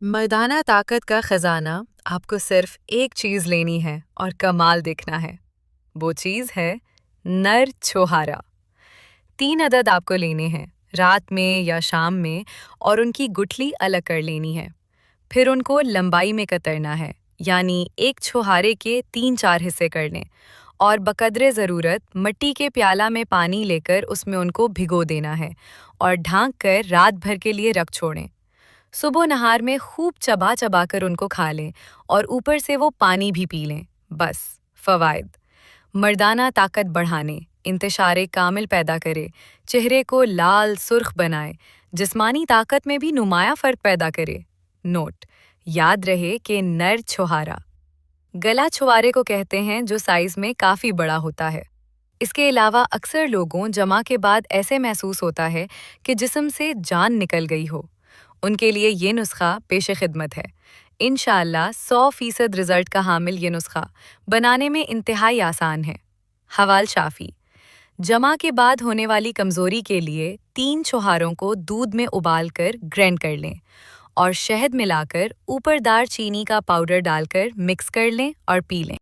مردانہ طاقت کا خزانہ آپ کو صرف ایک چیز لینی ہے اور کمال دیکھنا ہے۔ وہ چیز ہے نر چھوہارا۔ 3 عدد آپ کو لینے ہیں، رات میں یا شام میں، اور ان کی گٹھلی الگ کر لینی ہے۔ پھر ان کو لمبائی میں کترنا ہے، یعنی ایک چھوہارے کے 3-4 حصے کر لیں، اور بقدر ضرورت مٹی کے پیالہ میں پانی لے کر اس میں ان کو بھگو دینا ہے اور ڈھانک کر رات بھر کے لیے رکھ چھوڑیں۔ صبح نہار میں خوب چبا چبا کر ان کو کھا لیں اور اوپر سے وہ پانی بھی پی لیں۔ بس فوائد: مردانہ طاقت بڑھانے، انتشار کامل پیدا کرے، چہرے کو لال سرخ بنائے، جسمانی طاقت میں بھی نمایاں فرق پیدا کرے۔ نوٹ: یاد رہے کہ نر چھوہارا گلا چھوارے کو کہتے ہیں جو سائز میں کافی بڑا ہوتا ہے۔ اس کے علاوہ اکثر لوگوں جمع کے بعد ایسے محسوس ہوتا ہے کہ جسم سے جان نکل گئی ہو۔ ان کے لیے یہ نسخہ پیش خدمت ہے۔ انشاءاللہ 100% رزلٹ کا حامل یہ نسخہ بنانے میں انتہائی آسان ہے۔ حوال شافی: جمع کے بعد ہونے والی کمزوری کے لیے 3 چھوہاروں کو دودھ میں ابال کر گرینڈ کر لیں اور شہد ملا کر اوپر دار چینی کا پاؤڈر ڈال کر مکس کر لیں اور پی لیں۔